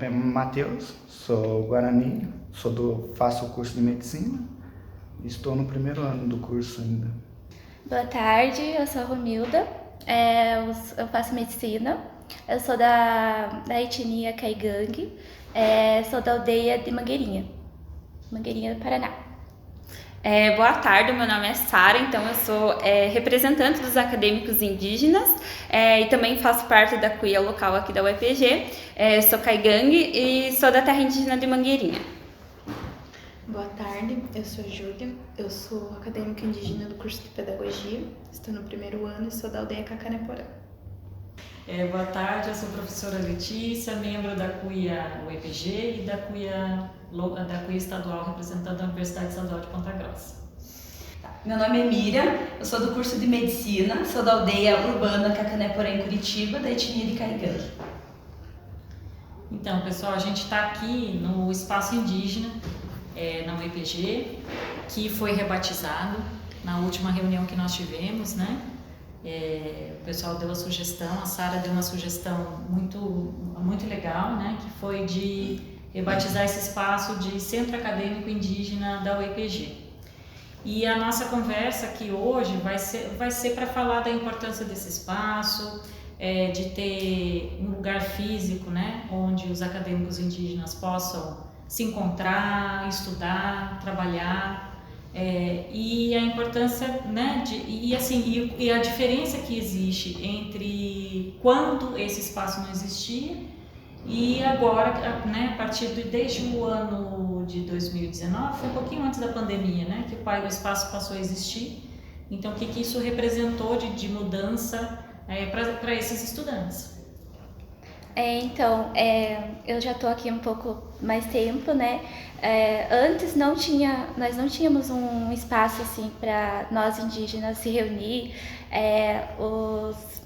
nome é Matheus, sou Guarani, faço o curso de medicina e estou no primeiro ano do curso ainda. Boa tarde, eu sou a Romilda, eu faço medicina, eu sou da etnia Caigangue, sou da aldeia de Mangueirinha, Mangueirinha do Paraná. Boa tarde, meu nome é Sara, então eu sou representante dos acadêmicos indígenas e também faço parte da CUIA local aqui da UEPG, sou Caigangue e sou da terra indígena de Mangueirinha. Boa tarde, eu sou a Júlia, eu sou acadêmica indígena do curso de Pedagogia, estou no primeiro ano e sou da aldeia Cacaneporã. Boa tarde, eu sou a professora Letícia, membro da CUIA UEPG e da CUIA estadual, representando a Universidade Estadual de Ponta Grossa. Meu nome é Miriam, eu sou do curso de Medicina, sou da aldeia urbana Cacaneporã, em Curitiba, da etnia de Caigangue. Então, pessoal, a gente está aqui no espaço indígena, na UEPG, que foi rebatizado na última reunião que nós tivemos, né? O pessoal deu a sugestão, a Sara deu uma sugestão muito legal, né? Que foi de rebatizar esse espaço de Centro Acadêmico Indígena da UEPG. E a nossa conversa aqui hoje vai ser para falar da importância desse espaço, de ter um lugar físico, né? Onde os acadêmicos indígenas possam se encontrar, estudar, trabalhar, e a importância, né, e a diferença que existe entre quando esse espaço não existia e agora, né, desde o ano de 2019, foi um pouquinho antes da pandemia, né, que o espaço passou a existir. Então, o que isso representou de mudança para esses estudantes? Eu já estou aqui um pouco mais tempo, né? Antes nós não tínhamos um espaço assim para nós indígenas se reunir.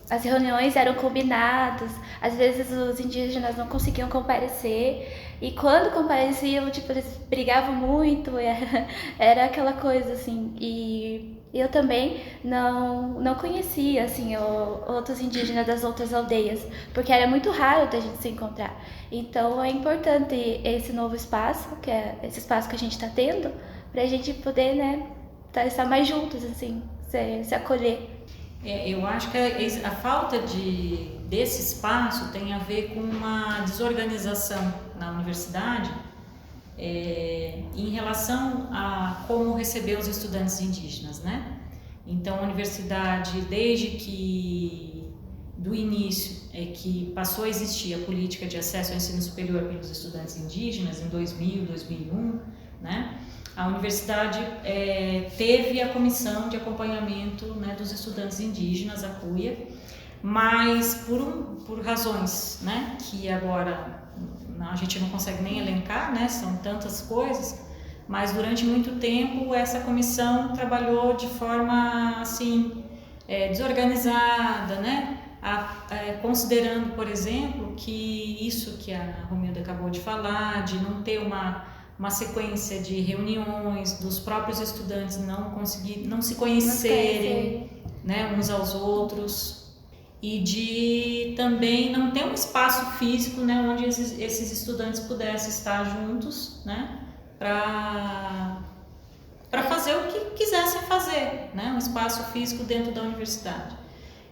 As reuniões eram combinadas, às vezes os indígenas não conseguiam comparecer e quando compareciam, tipo, eles brigavam muito, era aquela coisa assim. E eu também não conhecia assim outros indígenas das outras aldeias, porque era muito raro da gente se encontrar. Então é importante esse novo espaço, que é esse espaço que a gente está tendo, para a gente poder, né, estar mais juntos, assim, se acolher. Eu acho que a falta desse espaço tem a ver com uma desorganização na universidade em relação a como receber os estudantes indígenas, né? Então, a universidade, desde que do início que passou a existir a política de acesso ao ensino superior pelos estudantes indígenas, em 2000, 2001, né? A universidade teve a comissão de acompanhamento, né, dos estudantes indígenas, a CUIA, mas por razões, né, que agora a gente não consegue nem elencar, né, são tantas coisas, mas durante muito tempo essa comissão trabalhou de forma assim, desorganizada, né, considerando, por exemplo, que isso que a Romilda acabou de falar, de não ter uma sequência de reuniões, dos próprios estudantes não se conhecerem, né, uns aos outros, e de também não ter um espaço físico, né, onde esses estudantes pudessem estar juntos, né, para fazer o que quisessem fazer, né, um espaço físico dentro da universidade.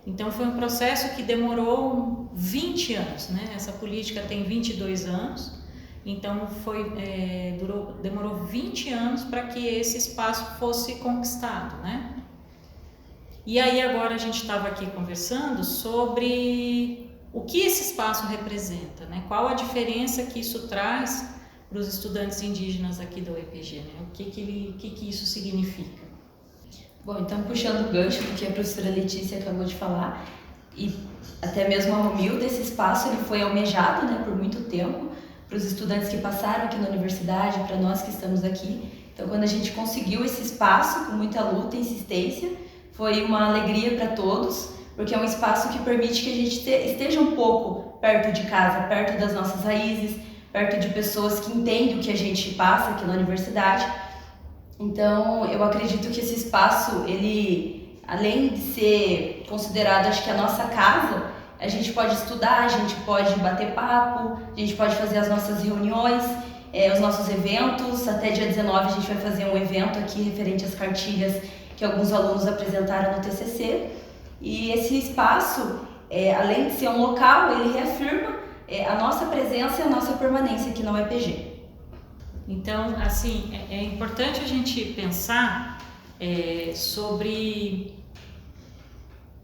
Então foi um processo que demorou 20 anos, né, essa política tem 22 anos, então demorou 20 anos para que esse espaço fosse conquistado, né? E aí agora a gente estava aqui conversando sobre o que esse espaço representa, né? Qual a diferença que isso traz para os estudantes indígenas aqui da UEPG, né? O que isso significa? Bom, então puxando o gancho do que a professora Letícia acabou de falar, e até mesmo a Romilda, esse espaço ele foi almejado, né, por muito tempo, para os estudantes que passaram aqui na universidade, para nós que estamos aqui. Então, quando a gente conseguiu esse espaço, com muita luta e insistência, foi uma alegria para todos, porque é um espaço que permite que a gente esteja um pouco perto de casa, perto das nossas raízes, perto de pessoas que entendem o que a gente passa aqui na universidade. Então, eu acredito que esse espaço, ele, além de ser considerado, acho que a nossa casa, a gente pode estudar, a gente pode bater papo, a gente pode fazer as nossas reuniões, os nossos eventos. Até dia 19 a gente vai fazer um evento aqui referente às cartilhas que alguns alunos apresentaram no TCC. E esse espaço, além de ser um local, ele reafirma a nossa presença e a nossa permanência aqui na UEPG. Então, assim, é importante a gente pensar sobre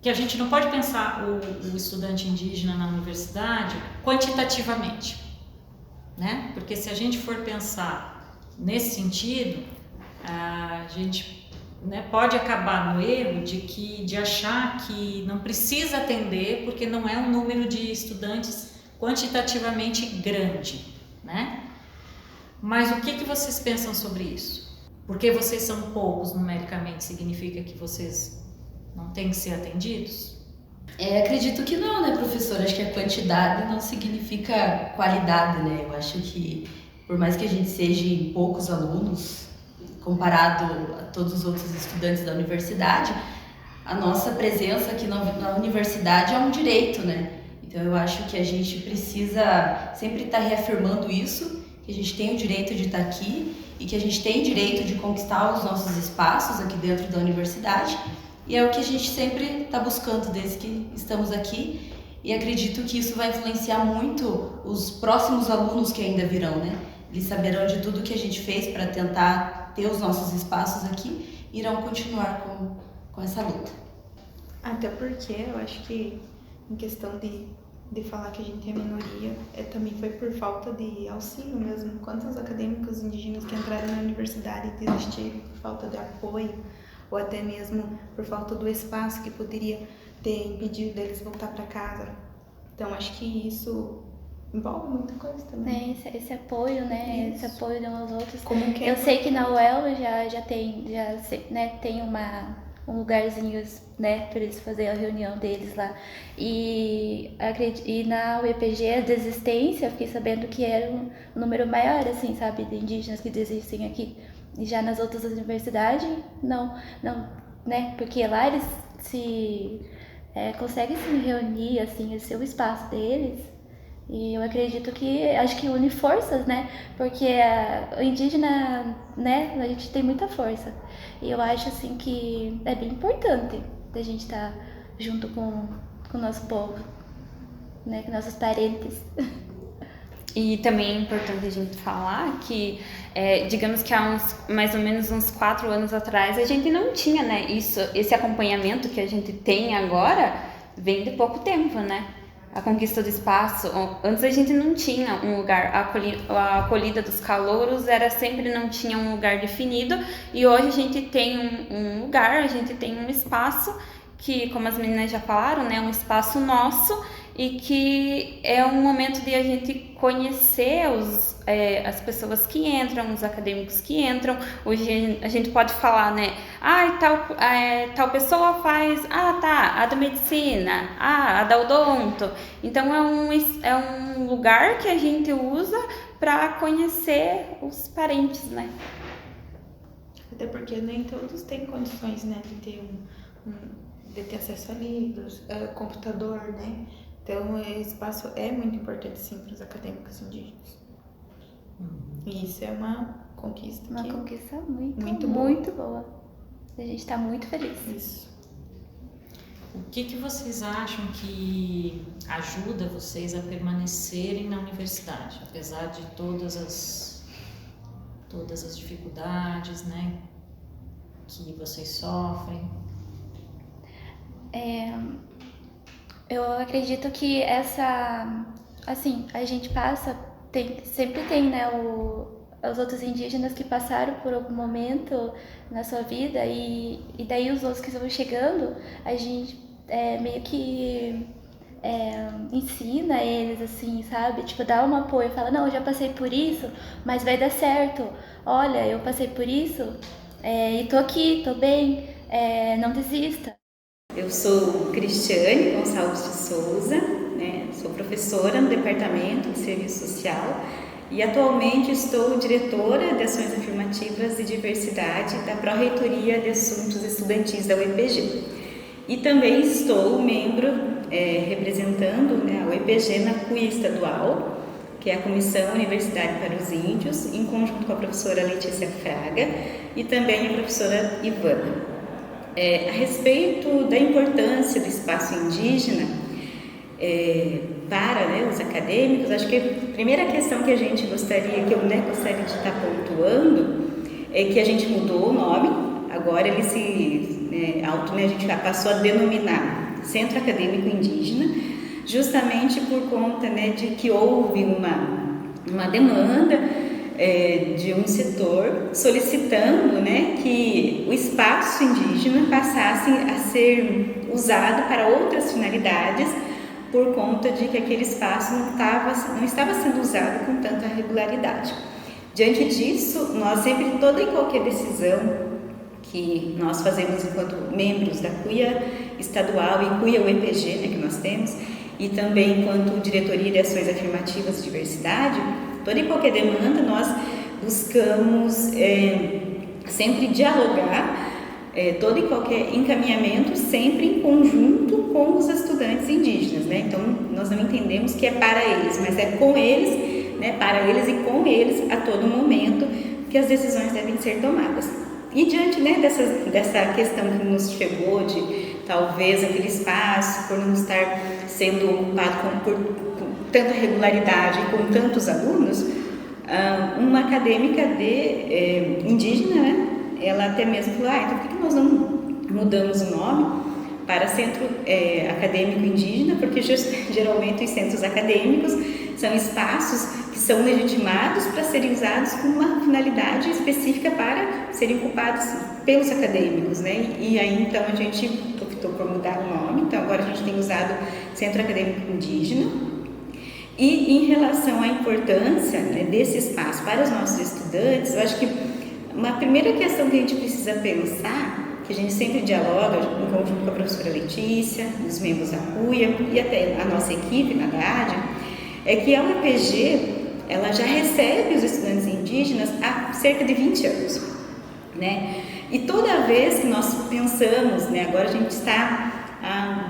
que a gente não pode pensar o estudante indígena na universidade quantitativamente, né? Porque se a gente for pensar nesse sentido, a gente, né, pode acabar no erro de achar que não precisa atender porque não é um número de estudantes quantitativamente grande, né? Mas o que vocês pensam sobre isso? Porque vocês são poucos numericamente, significa que vocês não têm que ser atendidos? Acredito que não, né, professora? Acho que a quantidade não significa qualidade, né? Eu acho que, por mais que a gente seja em poucos alunos, comparado a todos os outros estudantes da universidade, a nossa presença aqui na universidade é um direito, né? Então eu acho que a gente precisa sempre estar reafirmando isso, que a gente tem o direito de estar aqui e que a gente tem o direito de conquistar os nossos espaços aqui dentro da universidade. E é o que a gente sempre está buscando desde que estamos aqui, e acredito que isso vai influenciar muito os próximos alunos que ainda virão, né? Eles saberão de tudo que a gente fez para tentar ter os nossos espaços aqui e irão continuar com essa luta. Até porque eu acho que em questão de falar que a gente é minoria, também foi por falta de auxílio mesmo. Quantos acadêmicos indígenas que entraram na universidade e desistiram por falta de apoio, ou até mesmo por falta do espaço que poderia ter impedido deles voltar para casa. Então acho que isso envolve muita coisa também. Esse apoio, né? Isso. Esse apoio de uns aos outros. Como que Eu sei que na UEL já tem, né, tem um lugarzinho, né, para eles fazerem a reunião deles lá. E na UEPG, a desistência, eu fiquei sabendo que era um número maior, assim, sabe, de indígenas que desistem aqui. E já nas outras universidades, não, né, porque lá eles conseguem se reunir, assim, esse é o espaço deles. E eu acredito acho que une forças, né? Porque o indígena, né, a gente tem muita força. E eu acho, assim, que é bem importante a gente estar junto com o nosso povo, né, com nossos parentes. E também é importante a gente falar que, digamos que há mais ou menos uns 4 anos atrás, a gente não tinha, né, esse acompanhamento que a gente tem agora, vem de pouco tempo, né? A conquista do espaço, antes a gente não tinha um lugar, a acolhida dos calouros não tinha um lugar definido, e hoje a gente tem um lugar, a gente tem um espaço que, como as meninas já falaram, né, é um espaço nosso, e que é um momento de a gente conhecer as pessoas que entram, os acadêmicos que entram. Hoje a gente pode falar, né, tal pessoa faz, a da medicina, a da odonto. Então é um lugar que a gente usa para conhecer os parentes, né? Até porque nem todos têm condições, né, de ter de ter acesso a livros, computador, né? Então, esse espaço é muito importante, sim, para os acadêmicos indígenas. E isso é uma conquista. Uma conquista muito boa. A gente está muito feliz. Isso. O que vocês acham que ajuda vocês a permanecerem na universidade, apesar de todas as dificuldades, né, que vocês sofrem? Eu acredito que a gente sempre tem, né, os outros indígenas que passaram por algum momento na sua vida e daí os outros que estão chegando, a gente meio que ensina eles, assim, sabe? Tipo, dá um apoio, fala, não, eu já passei por isso, mas vai dar certo. Olha, eu passei por isso e tô aqui, tô bem, não desista. Eu sou Cristiane Gonçalves de Souza, né? Sou professora no Departamento de Serviço Social e atualmente estou diretora de Ações Afirmativas e Diversidade da Pró-Reitoria de Assuntos Estudantis da UEPG. E também estou membro representando, né, a UEPG na CUIA estadual, que é a Comissão Universitária para os Índios, em conjunto com a professora Letícia Fraga e também a professora Ivana. A respeito da importância do espaço indígena para, né, os acadêmicos, acho que a primeira questão que a gente gostaria, que eu, né, gostaria de estar pontuando, é que a gente mudou o nome, agora ele a gente já passou a denominar Centro Acadêmico Indígena, justamente por conta, né, de que houve uma demanda de um setor solicitando, né, que o espaço indígena passasse a ser usado para outras finalidades, por conta de que aquele espaço não estava sendo usado com tanta regularidade. Diante disso, nós sempre, toda e qualquer decisão que nós fazemos enquanto membros da CUIA estadual e CUIA UEPG, né, que nós temos, e também enquanto diretoria de ações afirmativas de diversidade, toda e qualquer demanda nós buscamos sempre dialogar, todo e qualquer encaminhamento sempre em conjunto com os estudantes indígenas, né? Então nós não entendemos que é para eles, mas é com eles, né, para eles e com eles a todo momento que as decisões devem ser tomadas. E diante, né, dessa questão que nos chegou de talvez aquele espaço por não estar sendo ocupado por tanta regularidade e com tantos alunos, uma acadêmica indígena, né, ela até mesmo falou, então por que nós não mudamos o nome para Centro Acadêmico Indígena? Porque geralmente os centros acadêmicos são espaços que são legitimados para serem usados com uma finalidade específica para serem ocupados pelos acadêmicos, né? E aí então a gente optou por mudar o nome, então agora a gente tem usado Centro Acadêmico Indígena. E em relação à importância, né, desse espaço para os nossos estudantes, eu acho que uma primeira questão que a gente precisa pensar, que a gente sempre dialoga em conjunto com a professora Letícia, os membros da CUIA e até a nossa equipe na DAAD, é que a UEPG ela já recebe os estudantes indígenas há cerca de 20 anos, né? E toda vez que nós pensamos, né, agora a gente está,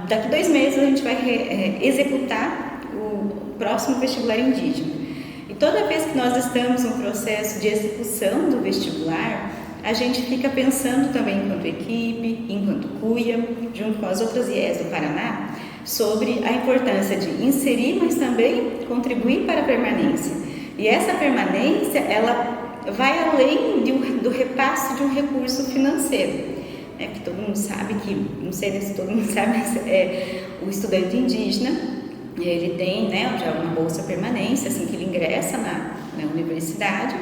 daqui 2 meses a gente vai executar o próximo vestibular indígena. E toda vez que nós estamos no processo de execução do vestibular, a gente fica pensando também enquanto equipe, enquanto CUIA, junto com as outras IES do Paraná, sobre a importância de inserir, mas também contribuir para a permanência. E essa permanência, ela vai além do repasse de um recurso financeiro, né? Que todo mundo sabe que, não sei se todo mundo sabe, mas o estudante indígena, ele tem, né, já uma bolsa permanência, assim que ele ingressa na universidade,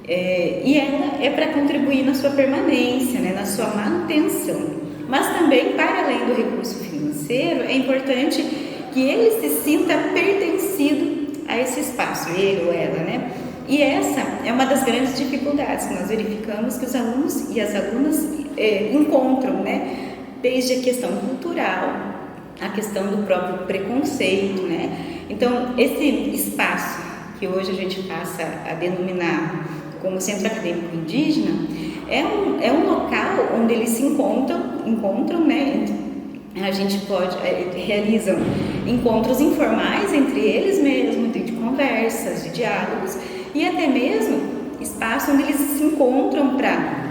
e ela é para contribuir na sua permanência, né, na sua manutenção. Mas também, para além do recurso financeiro, é importante que ele se sinta pertencido a esse espaço, ele ou ela, né? E essa é uma das grandes dificuldades que nós verificamos que os alunos e as alunas encontram, né? Desde a questão cultural, a questão do próprio preconceito, né? Então, esse espaço que hoje a gente passa a denominar como Centro Acadêmico Indígena é um local onde eles se encontram, né? A gente realizam encontros informais entre eles mesmos, de conversas, de diálogos, e até mesmo espaço onde eles se encontram para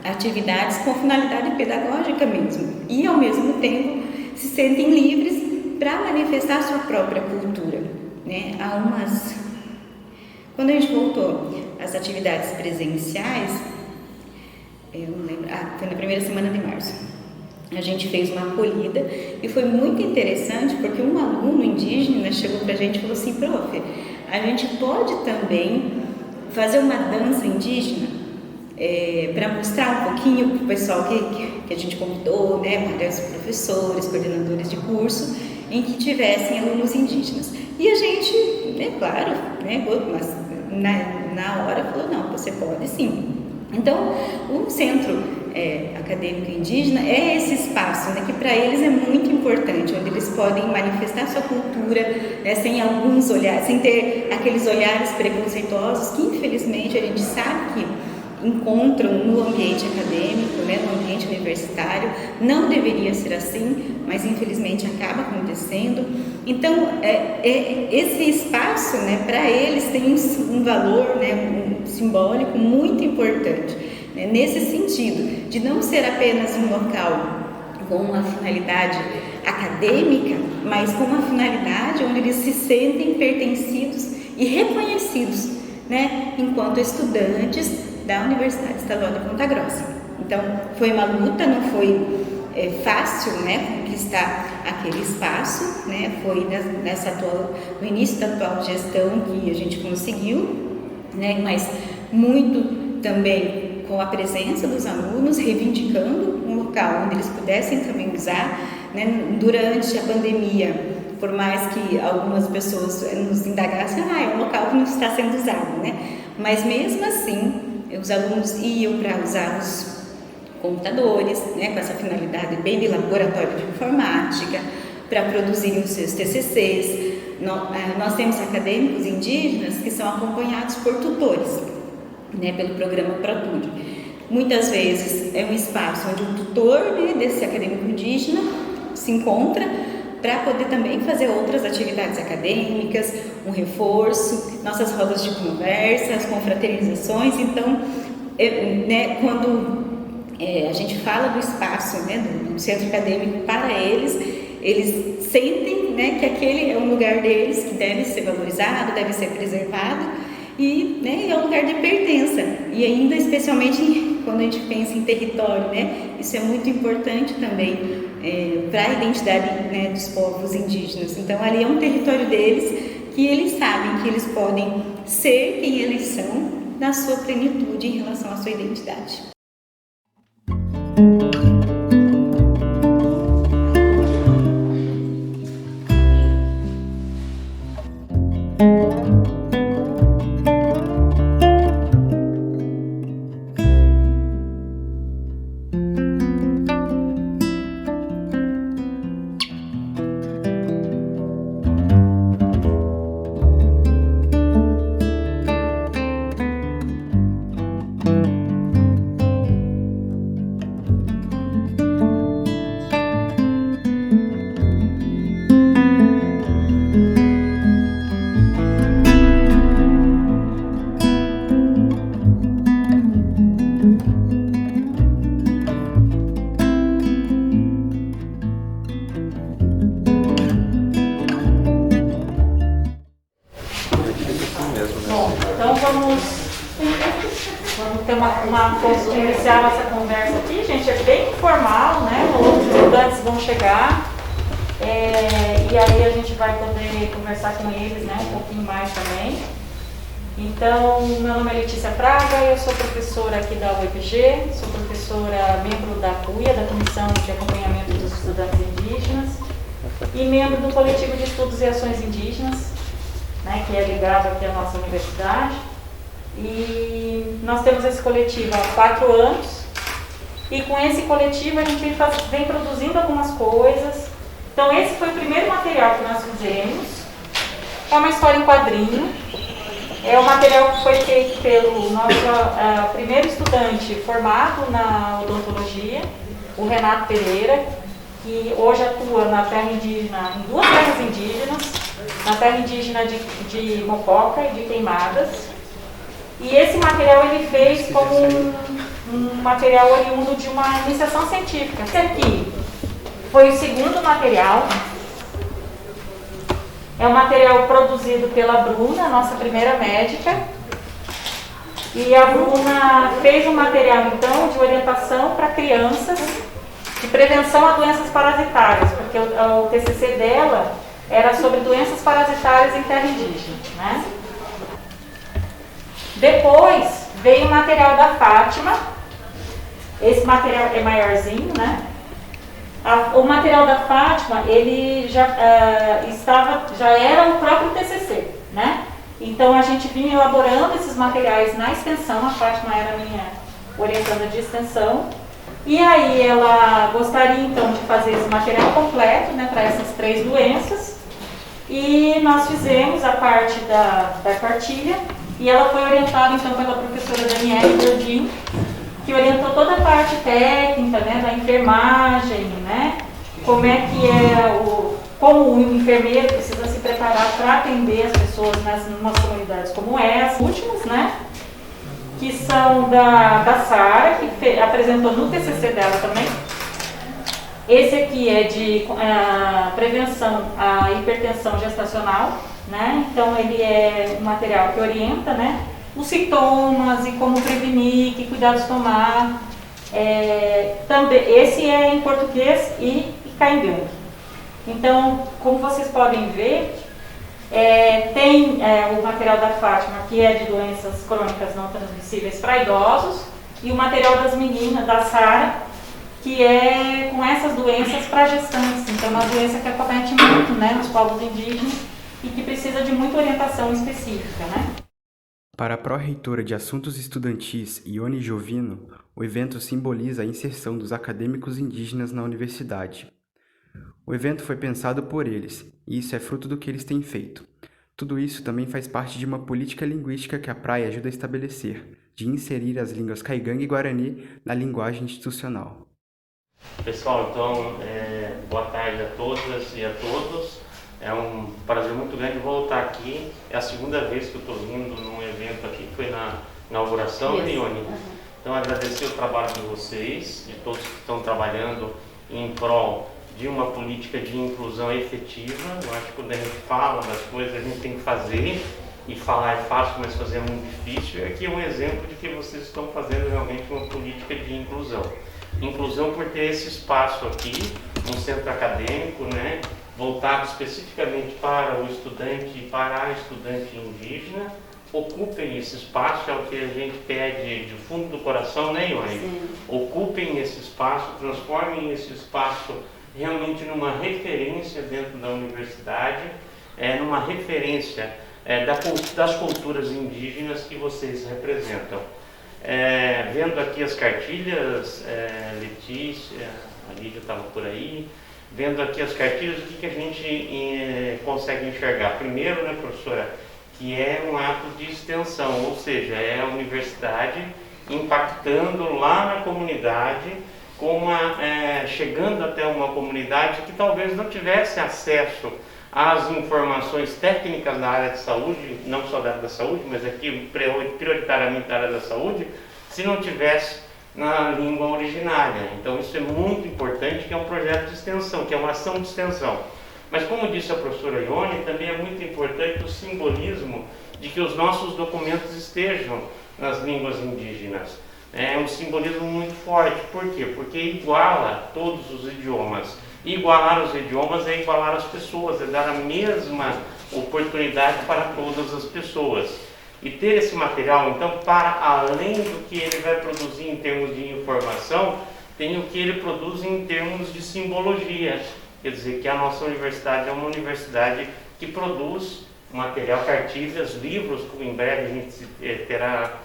atividades com finalidade pedagógica mesmo, e ao mesmo tempo se sentem livres para manifestar a sua própria cultura, né? Quando a gente voltou às atividades presenciais, eu não lembro, foi na primeira semana de março, a gente fez uma acolhida e foi muito interessante porque um aluno indígena chegou pra gente e falou assim, prof, a gente pode também fazer uma dança indígena para mostrar um pouquinho para o pessoal que a gente convidou, né, vários professores, coordenadores de curso, em que tivessem alunos indígenas. E a gente, né, claro, né, mas na hora falou, não, você pode sim. Então, o Centro Acadêmico Indígena é esse espaço, né, que para eles é muito importante, onde eles podem manifestar sua cultura, né, sem alguns olhares, sem ter aqueles olhares preconceituosos que infelizmente a gente sabe que encontram no ambiente acadêmico, né, no ambiente universitário. Não deveria ser assim, mas infelizmente acaba acontecendo. Então, esse espaço, né, para eles tem um valor, né, simbólico muito importante, né, nesse sentido, de não ser apenas um local com uma finalidade acadêmica, mas com uma finalidade onde eles se sentem pertencidos e reconhecidos, né, enquanto estudantes da Universidade Estadual de Ponta Grossa. Então, foi uma luta, não foi fácil, né, conquistar aquele espaço, né, foi no início da atual gestão que a gente conseguiu, né, mas muito também com a presença dos alunos, reivindicando um local onde eles pudessem também usar, né, durante a pandemia. Por mais que algumas pessoas nos indagassem, é um local que não está sendo usado, né? Mas mesmo assim, os alunos iam para usar os computadores, né, com essa finalidade bem de laboratório de informática, para produzirem os seus TCCs. Nós temos acadêmicos indígenas que são acompanhados por tutores, né, pelo programa ProTude. Muitas vezes é um espaço onde o tutor, né, desse acadêmico indígena se encontra para poder também fazer outras atividades acadêmicas, um reforço, nossas rodas de conversa, as confraternizações. Então, né, quando a gente fala do espaço, né, do centro acadêmico para eles sentem, né, que aquele é um lugar deles que deve ser valorizado, deve ser preservado e, né, é um lugar de pertença. E ainda, especialmente quando a gente pensa em território, né, isso é muito importante também para a identidade, né, dos povos indígenas. Então, ali é um território deles que eles sabem que eles podem ser quem eles são na sua plenitude em relação à sua identidade. Iniciar nossa conversa aqui, gente, é bem informal, né? Os estudantes vão chegar e aí a gente vai poder conversar com eles, né, um pouquinho mais também. Então, meu nome é Letícia Praga, eu sou professora aqui da UEPG, sou professora, membro da CUIA, da Comissão de Acompanhamento dos Estudantes Indígenas, e membro do Coletivo de Estudos e Ações Indígenas, né, que é ligado aqui à nossa universidade. E nós temos esse coletivo há 4 anos e com esse coletivo a gente vem produzindo algumas coisas. Então esse foi o primeiro material que nós fizemos. É uma história em quadrinho. É um material que foi feito pelo nosso primeiro estudante formado na odontologia, o Renato Pereira, que hoje atua na terra indígena, em 2 terras indígenas, na terra indígena de Mococa e de Queimadas. E esse material ele fez como um material oriundo de uma iniciação científica. Esse aqui foi o segundo material. É um material produzido pela Bruna, nossa primeira médica. E a Bruna fez um material, então, de orientação para crianças de prevenção a doenças parasitárias, porque o TCC dela era sobre doenças parasitárias em terra indígena, né? Depois veio o material da Fátima. Esse material é maiorzinho, né? O material da Fátima, ele já era o próprio TCC, né? Então a gente vinha elaborando esses materiais na extensão. A Fátima era minha orientanda de extensão. E aí ela gostaria então de fazer esse material completo, né, para essas 3 doenças. E nós fizemos a parte da cartilha E ela foi orientada então pela professora Daniele Gordinho, que orientou toda a parte técnica, né, da enfermagem, né, como é que como o enfermeiro precisa se preparar para atender as pessoas nas comunidades como essa, últimos, né, que são da Sara, que apresentou no TCC dela também. Esse aqui é de prevenção à hipertensão gestacional, né? Então ele é um material que orienta, né, os sintomas e como prevenir, que cuidados tomar. Também, esse é em português e caingangue. Então, como vocês podem ver, tem o material da Fátima, que é de doenças crônicas não transmissíveis para idosos, e o material das meninas, da Sara, que é com essas doenças para gestantes. Então, é uma doença que acomete muito, né, os povos indígenas e que precisa de muita orientação específica, né? Para a pró-reitora de Assuntos Estudantis, Ione Giovino, o evento simboliza a inserção dos acadêmicos indígenas na universidade. O evento foi pensado por eles, e isso é fruto do que eles têm feito. Tudo isso também faz parte de uma política linguística que a Praia ajuda a estabelecer, de inserir as línguas caigangue e guarani na linguagem institucional. Pessoal, então, boa tarde a todas e a todos. É um prazer muito grande voltar aqui. É a segunda vez que eu estou vindo num evento aqui, que foi na inauguração, né, Ione? Então, agradecer o trabalho de vocês, de todos que estão trabalhando em prol de uma política de inclusão efetiva. Eu acho que quando a gente fala das coisas, a gente tem que fazer, e falar é fácil, mas fazer é muito difícil. E aqui é um exemplo de que vocês estão fazendo realmente uma política de inclusão. Inclusão por ter esse espaço aqui, um centro acadêmico, né, voltado especificamente para o estudante e para a estudante indígena. Ocupem esse espaço, é o que a gente pede de fundo do coração, né, Ione? Ocupem esse espaço, transformem esse espaço realmente numa referência dentro da universidade, numa referência das culturas indígenas que vocês representam. Vendo aqui as cartilhas, Letícia, a Lídia estava por aí, vendo aqui as cartilhas, o que a gente consegue enxergar? Primeiro, né, professora, que é um ato de extensão, ou seja, é a universidade impactando lá na comunidade, chegando até uma comunidade que talvez não tivesse acesso às informações técnicas da área de saúde, não só da área da saúde, mas aqui prioritariamente da área da saúde, se não tivesse na língua originária. Então isso é muito importante, que é um projeto de extensão, que é uma ação de extensão. Mas como disse a professora Ione, também é muito importante o simbolismo de que os nossos documentos estejam nas línguas indígenas. É um simbolismo muito forte. Por quê? Porque iguala todos os idiomas. Igualar os idiomas é igualar as pessoas, é dar a mesma oportunidade para todas as pessoas. E ter esse material, então, para além do que ele vai produzir em termos de informação, tem o que ele produz em termos de simbologia. Quer dizer, que a nossa universidade é uma universidade que produz material, cartilhas, livros, em breve a gente terá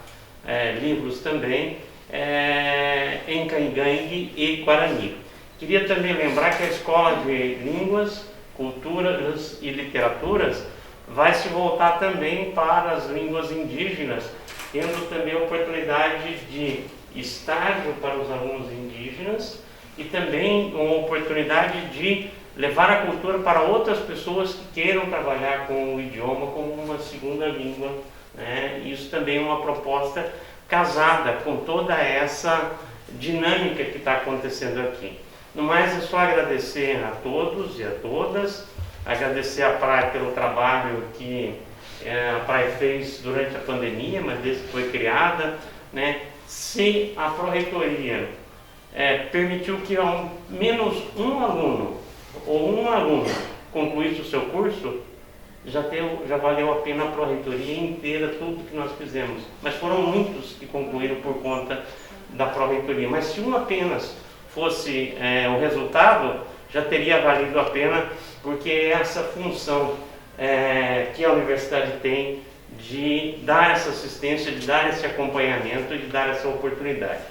livros também, em caingangue e guarani. Queria também lembrar que a Escola de Línguas, Culturas e Literaturas vai se voltar também para as línguas indígenas, tendo também a oportunidade de estágio para os alunos indígenas e também uma oportunidade de levar a cultura para outras pessoas que queiram trabalhar com o idioma como uma segunda língua, né? Isso também é uma proposta casada com toda essa dinâmica que está acontecendo aqui. No mais, é só agradecer a todos e a todas, agradecer à Praia pelo trabalho que a Praia fez durante a pandemia, mas desde que foi criada, né? Se a Pró-Reitoria permitiu que ao menos um aluno ou uma aluna concluísse o seu curso, já valeu a pena a Pró-Reitoria inteira, tudo que nós fizemos. Mas foram muitos que concluíram por conta da Pró-Reitoria. Mas se um apenas fosse o resultado, já teria valido a pena, porque é essa função que a universidade tem de dar essa assistência, de dar esse acompanhamento, de dar essa oportunidade.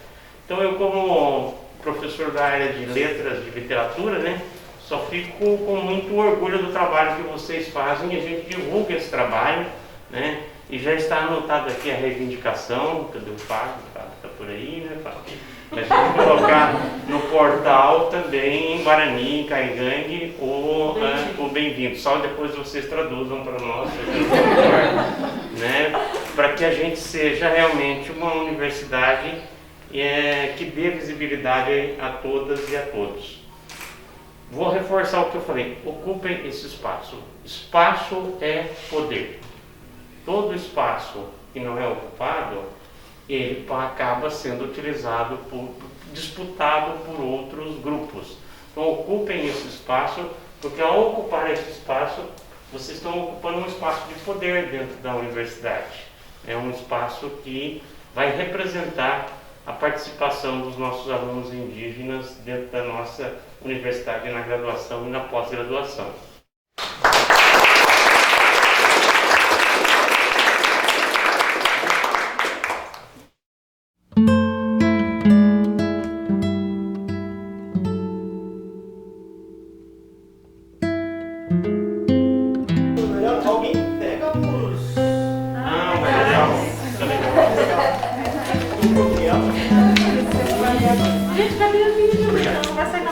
Então eu, como professor da área de letras, de literatura, né, só fico com muito orgulho do trabalho que vocês fazem, e a gente divulga esse trabalho, né, E já está anotado aqui a reivindicação, cadê o Fábio? O Fábio está por aí, né, Fábio? A gente colocar no portal também, em Guarani, em Caigangue, o bem-vindo. Só depois vocês traduzam para nós, né? Para que a gente seja realmente uma universidade que dê visibilidade a todas e a todos. Vou reforçar o que eu falei, ocupem esse espaço. Espaço é poder. Todo espaço que não é ocupado, ele acaba sendo utilizado, disputado por outros grupos. Então ocupem esse espaço, porque ao ocupar esse espaço, vocês estão ocupando um espaço de poder dentro da universidade. É um espaço que vai representar a participação dos nossos alunos indígenas dentro da nossa universidade na graduação e na pós-graduação. Alguém pega os... Ah, mas legal. Tá legal.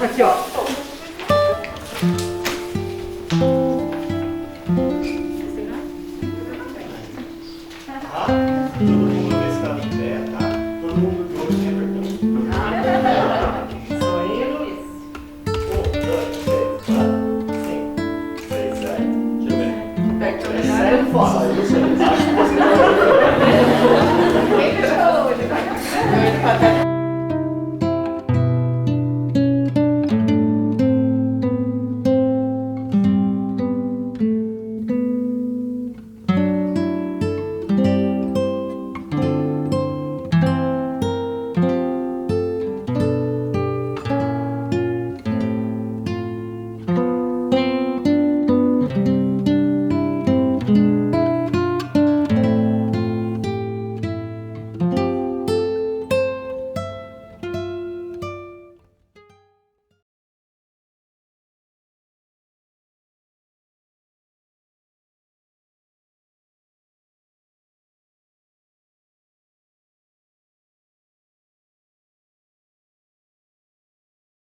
Aqui, ó. Tá? Todo mundo vê se tá em pé, tá? Todo mundo